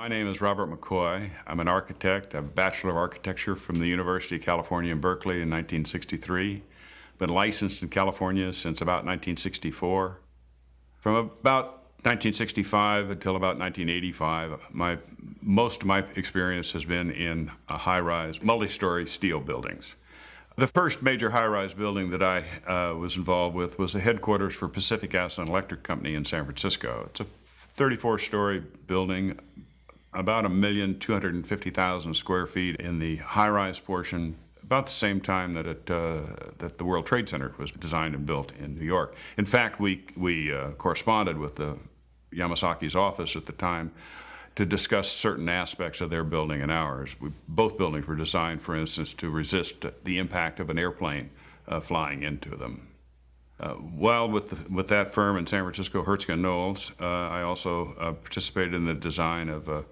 My name is Robert McCoy. I'm an architect. I have a Bachelor of Architecture from the University of California in Berkeley in 1963. Been licensed in California since about 1964. From about 1965 until about 1985, most of my experience has been in high-rise, multi-story steel buildings. The first major high-rise building that I was involved with was the headquarters for Pacific Gas and Electric Company in San Francisco. It's a 34-story building, about 1,250,000 square feet in the high-rise portion, about the same time that that the World Trade Center was designed and built in New York. In fact, we corresponded with the Yamasaki's office at the time to discuss certain aspects of their building and ours. Both buildings were designed, for instance, to resist the impact of an airplane flying into them. While with that firm in San Francisco, Herzog & Knowles, I also participated in the design of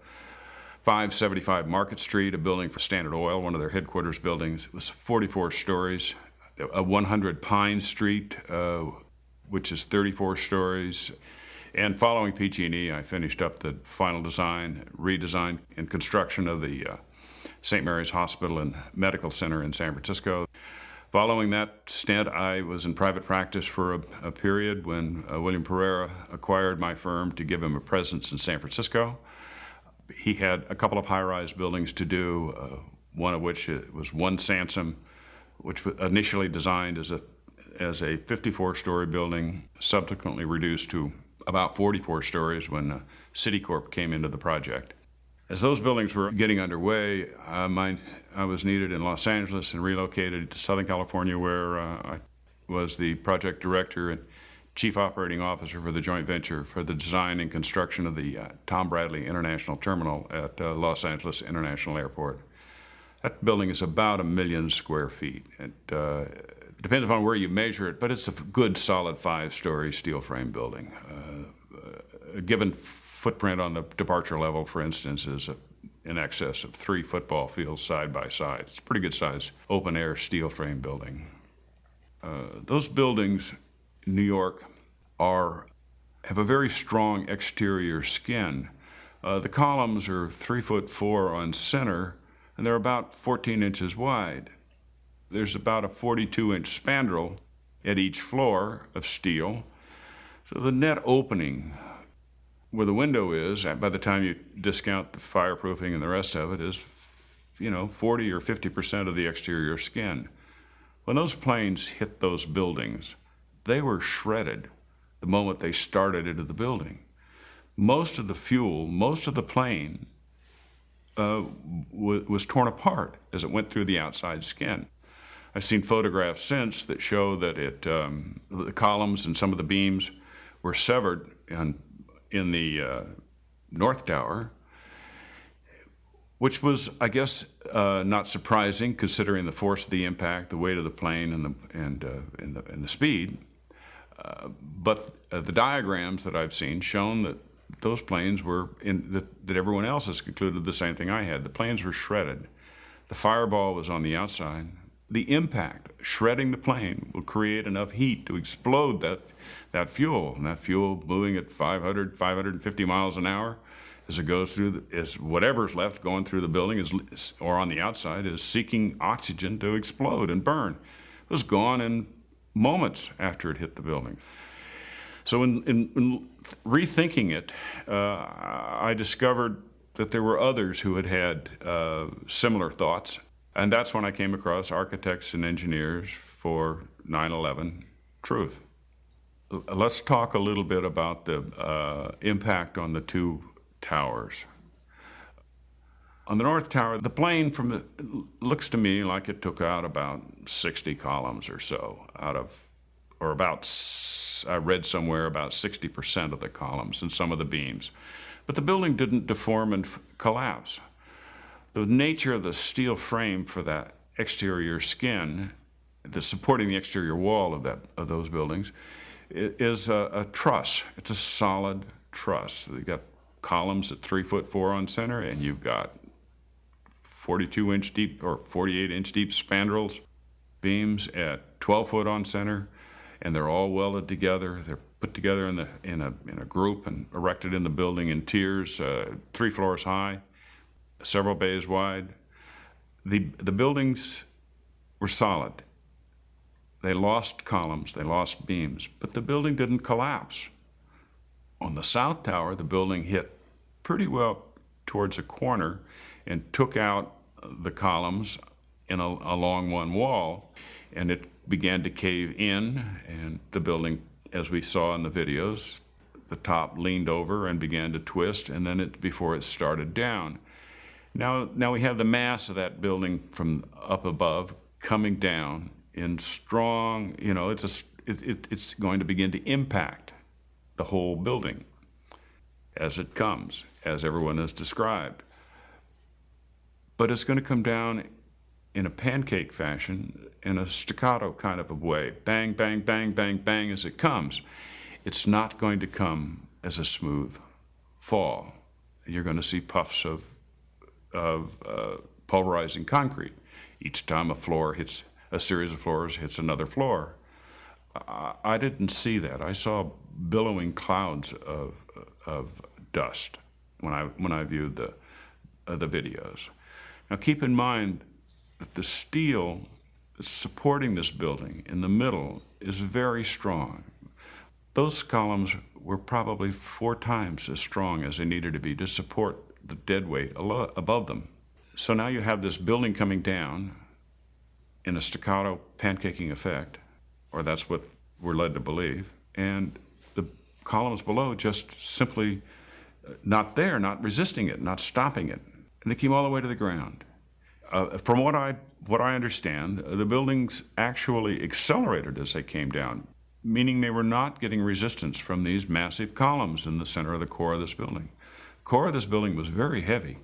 575 Market Street, a building for Standard Oil, one of their headquarters buildings. It was 44 stories. 100 Pine Street, which is 34 stories. And following PG&E, I finished up the final design, redesign, and construction of the St. Mary's Hospital and Medical Center in San Francisco. Following that stint, I was in private practice for a period when William Pereira acquired my firm to give him a presence in San Francisco. He had a couple of high-rise buildings to do, one of which was One Sansom, which was initially designed as a 54-story building, subsequently reduced to about 44 stories when Citicorp came into the project. As those buildings were getting underway, I was needed in Los Angeles and relocated to Southern California, where I was the project director and chief operating officer for the joint venture for the design and construction of the Tom Bradley International Terminal at Los Angeles International Airport. That building is about 1 million square feet. It depends upon where you measure it, but it's a good, solid 5-story steel frame building. A given footprint on the departure level, for instance, is in excess of 3 football fields side by side. It's a pretty good size open-air steel frame building. Those buildings in New York have a very strong exterior skin. The columns are 3'4" on center, and they're about 14 inches wide. There's about a 42-inch spandrel at each floor of steel. So the net opening where the window is, by the time you discount the fireproofing and the rest of it, is 40 or 50% of the exterior skin. When those planes hit those buildings, they were shredded the moment they started into the building. Most of the fuel, most of the plane was torn apart as it went through the outside skin. I've seen photographs since that show that the columns and some of the beams were severed in the North Tower, which was, I guess, not surprising considering the force of the impact, the weight of the plane, and the speed. But the diagrams that I've seen shown that those planes were that everyone else has concluded the same thing I had. The planes were shredded. The fireball was on the outside. The impact, shredding the plane, will create enough heat to explode that fuel. And that fuel moving at 550 miles an hour as it goes through, as whatever's left going through the building or on the outside is seeking oxygen to explode and burn. It was gone in moments after it hit the building. So in rethinking it, I discovered that there were others who had similar thoughts. And that's when I came across Architects and Engineers for 9/11 Truth. Let's talk a little bit about the impact on the 2 towers. On the North Tower, the plane looks to me like it took out about 60 columns or so I read somewhere about 60% of the columns and some of the beams. But the building didn't deform and collapse. The nature of the steel frame for that exterior skin, supporting the exterior wall of those buildings, is a truss. It's a solid truss. You've got columns at 3'4" on center, and you've got 42-inch deep or 48-inch deep spandrels, beams at 12 foot on center, and they're all welded together. They're put together in a group and erected in the building in tiers, 3 floors high, several bays wide. The buildings were solid. They lost columns, they lost beams, but the building didn't collapse. On the south tower, the building hit pretty well towards a corner and took out the columns along one wall, and it began to cave in, and the building, as we saw in the videos, the top leaned over and began to twist, and then before it started down. Now we have the mass of that building from up above coming down in strong, it's going to begin to impact the whole building as it comes, as everyone has described. But it's going to come down in a pancake fashion, in a staccato kind of a way. Bang, bang, bang, bang, bang as it comes. It's not going to come as a smooth fall. You're going to see puffs of pulverizing concrete. Each time a series of floors hits another floor. I didn't see that. I saw billowing clouds of dust when I viewed the videos. Now keep in mind that the steel that's supporting this building in the middle is very strong. Those columns were probably 4 times as strong as they needed to be to support the dead weight above them. So now you have this building coming down in a staccato pancaking effect, or that's what we're led to believe, and the columns below just simply not there, not resisting it, not stopping it. And they came all the way to the ground. From what I understand, the buildings actually accelerated as they came down, meaning they were not getting resistance from these massive columns in the center of the core of this building. The core of this building was very heavy.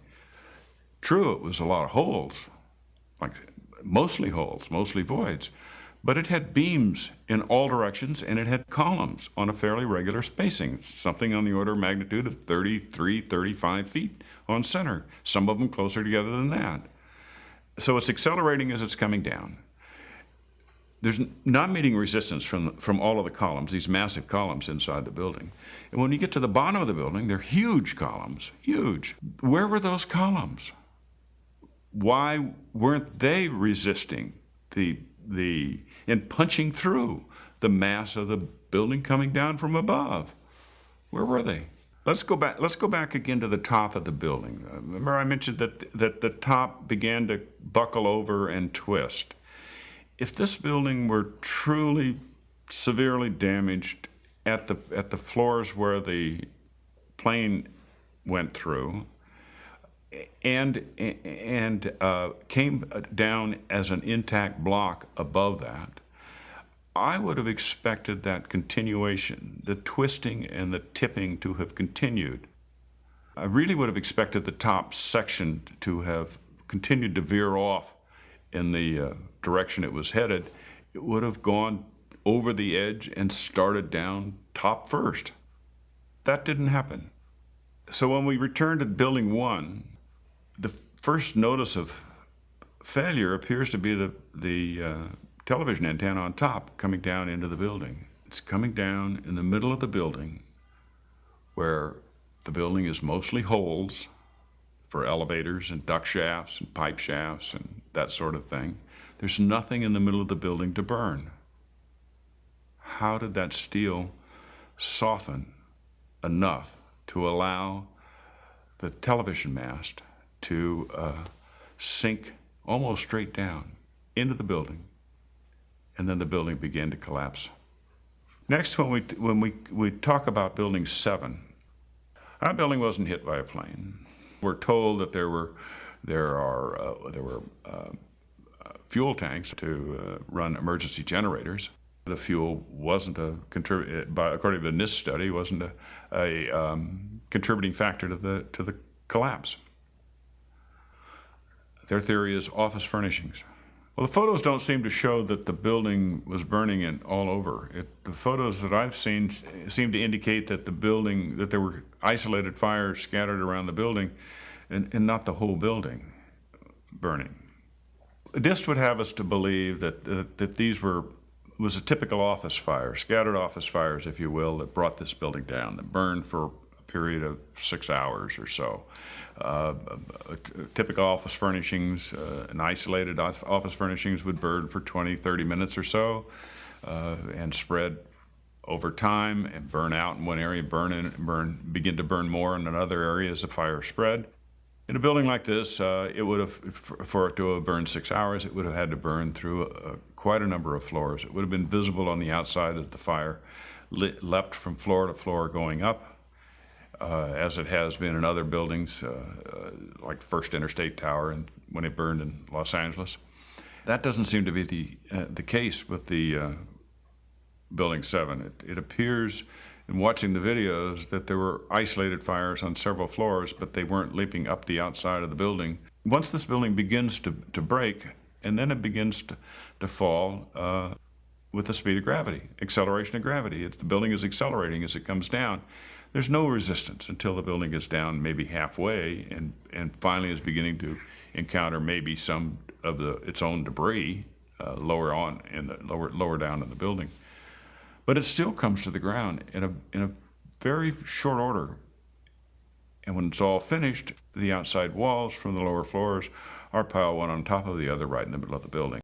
True, it was a lot of holes, mostly voids, but it had beams in all directions, and it had columns on a fairly regular spacing, something on the order of magnitude of 33, 35 feet on center, some of them closer together than that. So it's accelerating as it's coming down. There's not meeting resistance from all of the columns, these massive columns inside the building. And when you get to the bottom of the building, they're huge columns, huge. Where were those columns? Why weren't they resisting and punching through the mass of the building coming down from above? Where were they? Let's go back again to the top of the building. Remember I mentioned that the top began to buckle over and twist. If this building were truly severely damaged at the floors where the plane went through, and came down as an intact block above that, I would have expected that continuation, the twisting and the tipping to have continued. I really would have expected the top section to have continued to veer off in the direction it was headed. It would have gone over the edge and started down top first. That didn't happen. So when we returned to building 1, the first notice of failure appears to be the television antenna on top coming down into the building. It's coming down in the middle of the building where the building is mostly holes for elevators and duct shafts and pipe shafts and that sort of thing. There's nothing in the middle of the building to burn. How did that steel soften enough to allow the television mast to sink almost straight down into the building, and then the building began to collapse? Next, when we talk about Building 7, our building wasn't hit by a plane. We're told that there were fuel tanks to run emergency generators. The fuel wasn't according to the NIST study, wasn't a contributing factor to the collapse. Their theory is office furnishings. Well, the photos don't seem to show that the building was burning all over. The photos that I've seen seem to indicate that that there were isolated fires scattered around the building and not the whole building burning. NIST would have us to believe that these were was a typical office fire, scattered office fires, if you will, that brought this building down, that burned for a period of 6 hours or so. Typical office furnishings, and isolated office furnishings would burn for 20, 30 minutes or so, and spread over time and burn out in one area, begin to burn more in another area as the fire spread. In a building like this, it would have, for it to have burned 6 hours, it would have had to burn through quite a number of floors. It would have been visible on the outside as the fire leapt from floor to floor going up, as it has been in other buildings, like First Interstate Tower and when it burned in Los Angeles. That doesn't seem to be the case with the Building 7. It appears in watching the videos that there were isolated fires on several floors, but they weren't leaping up the outside of the building. Once this building begins to break, and then it begins to fall with the speed of gravity, acceleration of gravity. If the building is accelerating as it comes down, there's no resistance until the building is down maybe halfway and finally is beginning to encounter maybe some of its own debris lower down in the building. But it still comes to the ground in a very short order. And when it's all finished, the outside walls from the lower floors are piled one on top of the other right in the middle of the building.